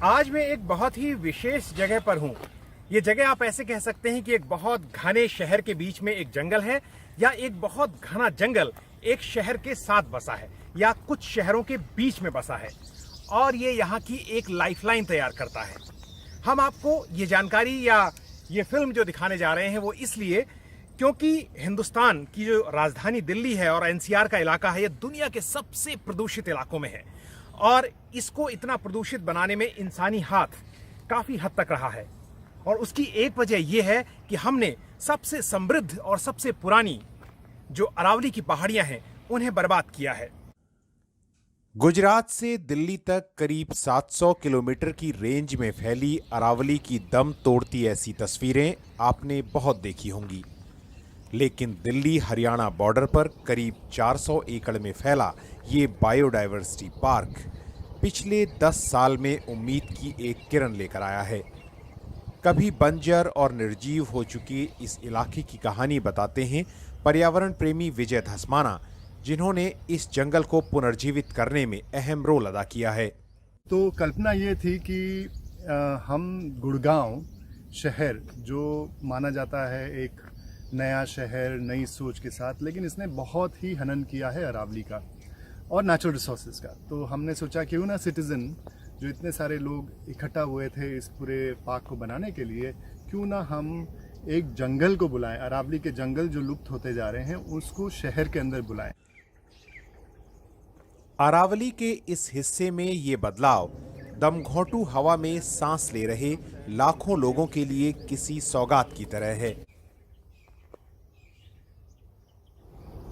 आज मैं एक बहुत ही विशेष जगह पर हूँ। ये जगह आप ऐसे कह सकते हैं कि एक बहुत घने शहर के बीच में एक जंगल है, या एक बहुत घना जंगल एक शहर के साथ बसा है, या कुछ शहरों के बीच में बसा है, और ये यहाँ की एक लाइफलाइन तैयार करता है। हम आपको ये जानकारी या ये फिल्म जो दिखाने जा रहे हैं वो इसलिए क्योंकि हिंदुस्तान की जो राजधानी दिल्ली है और एनसीआर का इलाका है, ये दुनिया के सबसे प्रदूषित इलाकों में है, और इसको इतना प्रदूषित बनाने में इंसानी हाथ काफी हद तक रहा है। और उसकी एक वजह यह है कि हमने सबसे समृद्ध और सबसे पुरानी जो अरावली की पहाड़ियां हैं उन्हें बर्बाद किया है। गुजरात से दिल्ली तक करीब 700 किलोमीटर की रेंज में फैली अरावली की दम तोड़ती ऐसी तस्वीरें आपने बहुत देखी होंगी, लेकिन दिल्ली हरियाणा बॉर्डर पर करीब 400 एकड़ में फैला ये बायोडायवर्सिटी पार्क पिछले 10 साल में उम्मीद की एक किरण लेकर आया है। कभी बंजर और निर्जीव हो चुके इस इलाके की कहानी बताते हैं पर्यावरण प्रेमी विजय धस्माना, जिन्होंने इस जंगल को पुनर्जीवित करने में अहम रोल अदा किया है। तो कल्पना ये थी कि हम गुड़गांव शहर जो माना जाता है एक नया शहर नई सोच के साथ, लेकिन इसने बहुत ही हनन किया है अरावली का और नेचुरल रिसोर्सेज का। तो हमने सोचा क्यों ना सिटीजन जो इतने सारे लोग इकट्ठा हुए थे इस पूरे पार्क को बनाने के लिए, क्यों ना हम एक जंगल को बुलाएं, अरावली के जंगल जो लुप्त होते जा रहे हैं उसको शहर के अंदर बुलाएं। अरावली के इस हिस्से में ये बदलाव दमघोंटू हवा में सांस ले रहे लाखों लोगों के लिए किसी सौगात की तरह है।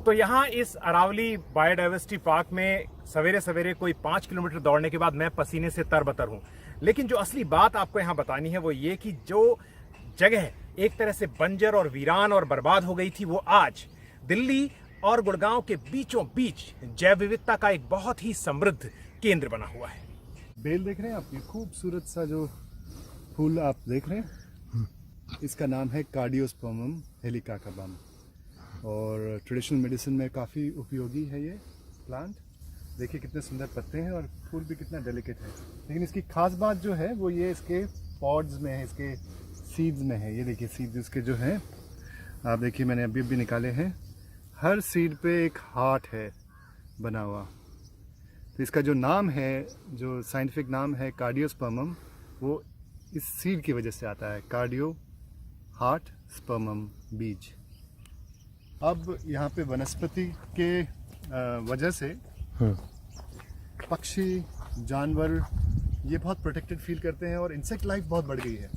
तो यहाँ इस अरावली बायोडायवर्सिटी पार्क में सवेरे सवेरे कोई 5 किलोमीटर दौड़ने के बाद मैं पसीने से तरबतर हूँ। लेकिन जो असली बात आपको यहाँ बतानी है वो ये कि जो जगह एक तरह से बंजर और वीरान और बर्बाद हो गई थी, वो आज दिल्ली और गुड़गांव के बीचों बीच जैव विविधता का एक बहुत ही समृद्ध केंद्र बना हुआ है। बेल देख रहे हैं आप, ये खूबसूरत सा जो फूल आप देख रहे हैं, इसका नाम है कार्डियोस्पर्मम हेलिकाकाबम, और ट्रेडिशनल मेडिसिन में काफ़ी उपयोगी है ये प्लांट। देखिए कितने सुंदर पत्ते हैं और फूल भी कितना डेलिकेट है। लेकिन इसकी खास बात जो है वो ये इसके पॉड्स में है, इसके सीड्स में है। ये देखिए सीड्स इसके जो हैं, आप देखिए मैंने अभी भी निकाले हैं। हर सीड पे एक हार्ट है बना हुआ। तो इसका जो नाम है, जो साइंटिफिक नाम है कार्डियोस्पर्मम, वो इस सीड की वजह से आता है, कार्डियो हार्ट स्पर्मम बीज। अब यहाँ पे वनस्पति के वजह से पक्षी जानवर ये बहुत प्रोटेक्टेड फील करते हैं और इंसेक्ट लाइफ बहुत बढ़ गई है।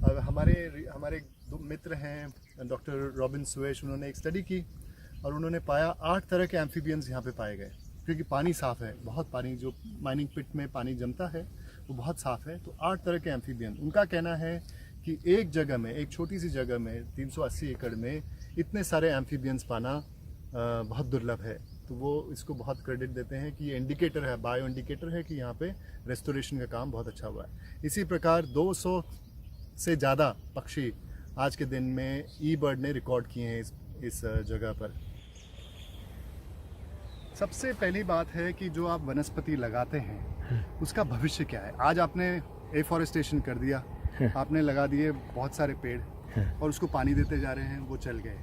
अब हमारे दो मित्र हैं डॉक्टर रॉबिन सुएश, उन्होंने एक स्टडी की और उन्होंने पाया 8 तरह के एम्फीबियंस यहाँ पे पाए गए, क्योंकि पानी साफ़ है, बहुत पानी जो माइनिंग पिट में पानी जमता है वो बहुत साफ़ है। तो 8 तरह के एम्फीबियन, उनका कहना है कि एक जगह में, एक छोटी सी जगह में 380 एकड़ में इतने सारे एम्फीबियंस पाना बहुत दुर्लभ है। तो वो इसको बहुत क्रेडिट देते हैं कि ये इंडिकेटर है, बायो इंडिकेटर है कि यहाँ पे रेस्टोरेशन का काम बहुत अच्छा हुआ है। इसी प्रकार 200 से ज़्यादा पक्षी आज के दिन में ई बर्ड ने रिकॉर्ड किए हैं इस जगह पर। सबसे पहली बात है कि जो आप वनस्पति लगाते हैं उसका भविष्य क्या है। आज आपने एफॉरेस्टेशन कर दिया, आपने लगा दिए बहुत सारे पेड़ और उसको पानी देते जा रहे हैं, वो चल गए।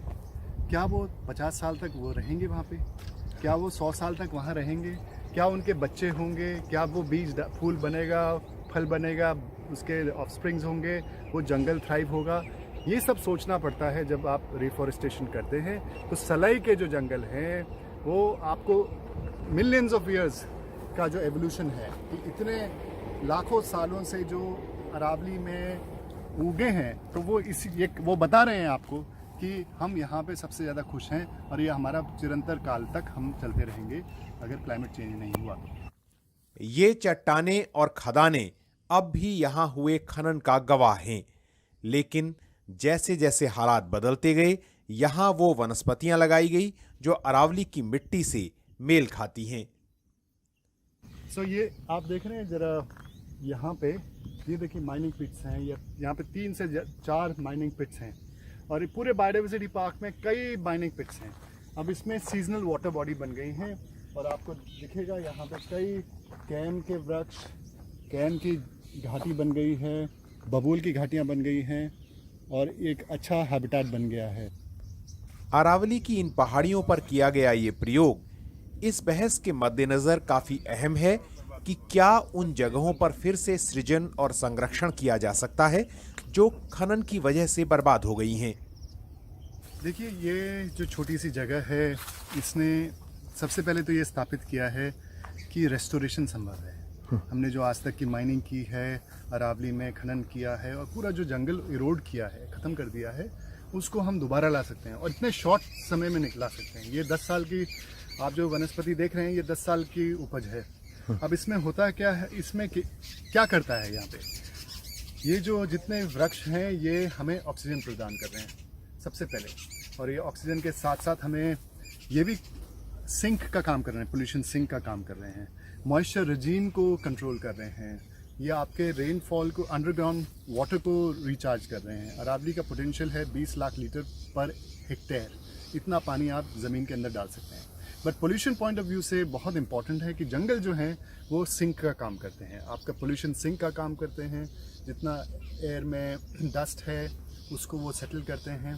क्या वो 50 साल तक वो रहेंगे वहाँ पे? क्या वो 100 साल तक वहाँ रहेंगे? क्या उनके बच्चे होंगे? क्या वो बीज फूल बनेगा, फल बनेगा, उसके ऑफस्प्रिंग्स होंगे, वो जंगल थ्राइव होगा? ये सब सोचना पड़ता है जब आप रिफॉरेस्टेशन करते हैं। तो सलाई के जो जंगल हैं वो आपको मिलियंस ऑफ ईयर्स का जो एवोल्यूशन है कि इतने लाखों सालों से जो अरावली में उगे हैं, तो वो बता रहे हैं आपको कि हम यहाँ पे सबसे ज़्यादा खुश हैं और ये हमारा चिरंतर काल तक हम चलते रहेंगे अगर क्लाइमेट चेंज नहीं हुआ तो। ये चट्टानें और खदानें अब भी यहाँ हुए खनन का गवाह हैं, लेकिन जैसे जैसे हालात बदलते गए, यहाँ वो वनस्पतियां लगाई गई जो अरावली की मिट्टी से मेल खाती हैं। ये आप देख रहे हैं जरा, यहाँ पे ये देखिए माइनिंग पिट्स हैं, यहाँ पे 3 से 4 माइनिंग पिट्स हैं और ये पूरे बायोडायवर्सिटी पार्क में कई माइनिंग पिट्स हैं। अब इसमें सीजनल वाटर बॉडी बन गई हैं और आपको दिखेगा यहाँ पे कई कैन के वृक्ष, कैन की घाटी बन गई है, बबूल की घाटियाँ बन गई हैं और एक अच्छा हैबिटेट बन गया है। अरावली की इन पहाड़ियों पर किया गया ये प्रयोग इस बहस के मद्देनजर काफी अहम है कि क्या उन जगहों पर फिर से सृजन और संरक्षण किया जा सकता है जो खनन की वजह से बर्बाद हो गई हैं। देखिए, ये जो छोटी सी जगह है, इसने सबसे पहले तो ये स्थापित किया है कि रेस्टोरेशन संभव है। हमने जो आज तक की माइनिंग की है, अरावली में खनन किया है और पूरा जो जंगल इरोड किया है, ख़त्म कर दिया है, उसको हम दोबारा ला सकते हैं और इतने शॉर्ट समय में निकला सकते हैं। ये 10 साल की आप जो वनस्पति देख रहे हैं, ये 10 साल की उपज है। अब इसमें होता क्या है, इसमें क्या करता है यहाँ पे, ये जो जितने वृक्ष हैं ये हमें ऑक्सीजन प्रदान कर रहे हैं सबसे पहले, और ये ऑक्सीजन के साथ साथ हमें ये भी सिंक का काम कर रहे हैं, पोल्यूशन सिंक का काम कर रहे हैं, मॉइस्चर रिजीम को कंट्रोल कर रहे हैं, ये आपके रेनफॉल को, अंडरग्राउंड वाटर को रिचार्ज कर रहे हैं। अरावली का पोटेंशियल है 20 लाख लीटर पर हेक्टेयर, इतना पानी आप ज़मीन के अंदर डाल सकते हैं। But pollution point of view से बहुत इंपॉर्टेंट है कि जंगल जो हैं वो सिंक का काम करते हैं, आपका पोल्यूशन सिंक का काम करते हैं। जितना एयर में डस्ट है उसको वो सेटल करते हैं,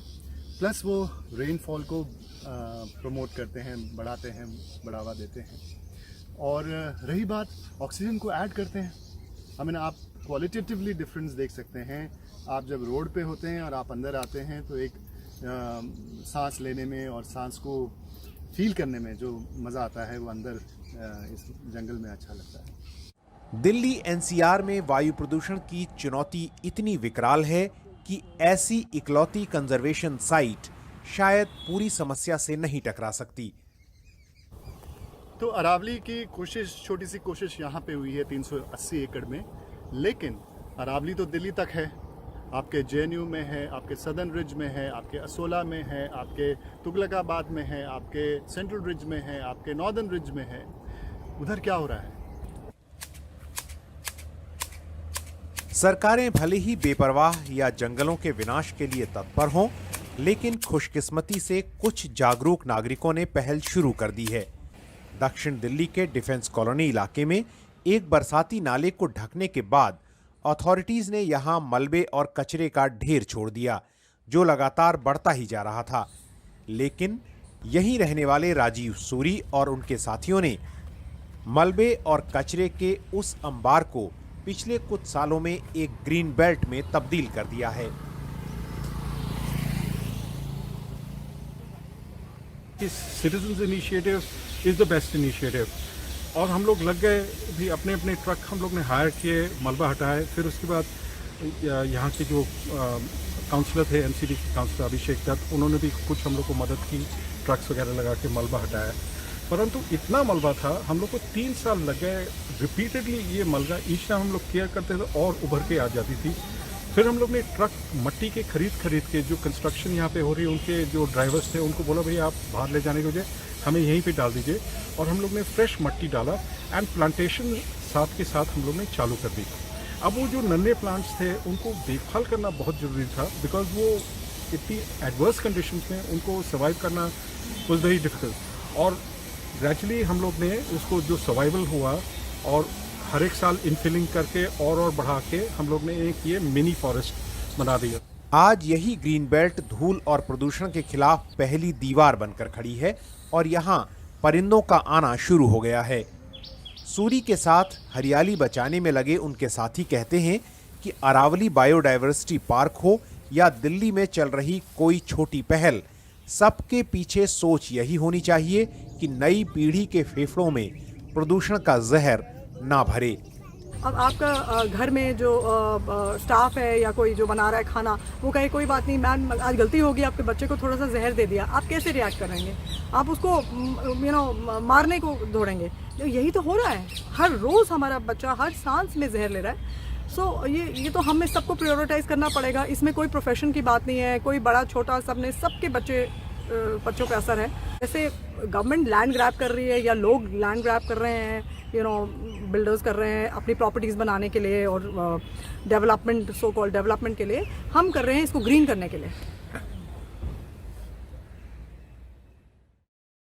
प्लस वो रेनफॉल को प्रमोट करते हैं, बढ़ाते हैं, बढ़ावा देते हैं। और रही बात, ऑक्सीजन को ऐड करते हैं। आई मीन, आप क्वालिटेटिवली डिफरेंस देख सकते हैं। आप जब रोड पे होते हैं और आप अंदर आते हैं तो एक सांस लेने में और सांस को फील करने में जो मज़ा आता है वो अंदर इस जंगल में अच्छा लगता है। दिल्ली एनसीआर में वायु प्रदूषण की चुनौती इतनी विकराल है कि ऐसी इकलौती कंजर्वेशन साइट शायद पूरी समस्या से नहीं टकरा सकती। तो अरावली की कोशिश, छोटी सी कोशिश यहाँ पे हुई है 380 एकड़ में, लेकिन अरावली तो दिल्ली तक है, आपके जेएनयू में है, आपके सदर्न रिज में है, आपके असोला में है, आपके तुगलकाबाद में है, आपके सेंट्रल रिज में है, आपके नॉर्दर्न रिज में है। उधर क्या हो रहा है? सरकारें भले ही बेपरवाह या जंगलों के विनाश के लिए तत्पर हों, लेकिन खुशकिस्मती से कुछ जागरूक नागरिकों ने पहल शुरू कर दी है। दक्षिण दिल्ली के डिफेंस कॉलोनी इलाके में एक बरसाती नाले को ढकने के बाद अथॉरिटीज ने यहां मलबे और कचरे का ढेर छोड़ दिया, जो लगातार बढ़ता ही जा रहा था। लेकिन यहीं रहने वाले राजीव सूरी और उनके साथियों ने मलबे और कचरे के उस अंबार को पिछले कुछ सालों में एक ग्रीन बेल्ट में तब्दील कर दिया है। Citizens initiative is the best initiative. और हम लोग लग गए भी, अपने अपने ट्रक हम लोग ने हायर किए, मलबा हटाए। फिर उसके बाद यहाँ के जो काउंसलर थे, एमसीडी के काउंसलर अभिषेक दत्त, उन्होंने भी कुछ हम लोग को मदद की, ट्रक्स वगैरह लगा के मलबा हटाया। परंतु इतना मलबा था, हम लोग को 3 साल लग गए। रिपीटेडली ये मलबा ईच टाइम हम लोग केयर करते थे और उभर के आ जाती थी। फिर हम लोग ने ट्रक मट्टी के खरीद के, जो कंस्ट्रक्शन यहाँ पे हो रही है, उनके जो ड्राइवर्स थे उनको बोला, भैया आप बाहर ले जाने के बजाय हमें यहीं पे डाल दीजिए। और हम लोग ने फ्रेश मट्टी डाला एंड प्लांटेशन साथ के साथ हम लोग ने चालू कर दी। अब वो जो नन्हे प्लांट्स थे उनको देखभाल करना बहुत ज़रूरी था, बिकॉज वो इतनी एडवर्स कंडीशंस में उनको सर्वाइव करना वाज वेरी डिफिकल्ट। और ग्रेजुअली हम लोग ने उसको जो सर्वाइवल हुआ और हर एक साल इनफिलिंग करके और बढ़ा के हम लोग ने एक ये मिनी फॉरेस्ट बना दिया। आज यही ग्रीन बेल्ट धूल और प्रदूषण के खिलाफ पहली दीवार बनकर खड़ी है और यहाँ परिंदों का आना शुरू हो गया है। सूरी के साथ हरियाली बचाने में लगे उनके साथी कहते हैं कि अरावली बायोडायवर्सिटी पार्क हो या दिल्ली में चल रही कोई छोटी पहल, सबके पीछे सोच यही होनी चाहिए कि नई पीढ़ी के फेफड़ों में प्रदूषण का जहर ना भरे। अब आपका घर में जो स्टाफ है या कोई जो बना रहा है खाना, वो कहे कोई बात नहीं मैम, आज गलती होगी, आपके बच्चे को थोड़ा सा जहर दे दिया, आप कैसे रिएक्ट करेंगे? आप उसको मारने को दौड़ेंगे। यही तो हो रहा है, हर रोज़ हमारा बच्चा हर सांस में जहर ले रहा है। सो ये तो हमें सबको प्रायोरिटाइज करना पड़ेगा। इसमें कोई प्रोफेशन की बात नहीं है, कोई बड़ा छोटा, सबने सबके बच्चों पे असर है। जैसे गवर्नमेंट लैंड ग्रैब कर रही है या लोग लैंड ग्रैब कर रहे हैं, बिल्डर्स कर रहे हैं अपनी प्रॉपर्टीज़ बनाने के लिए और डेवलपमेंट, सो कॉल्ड डेवलपमेंट के लिए, हम कर रहे हैं इसको ग्रीन करने के लिए।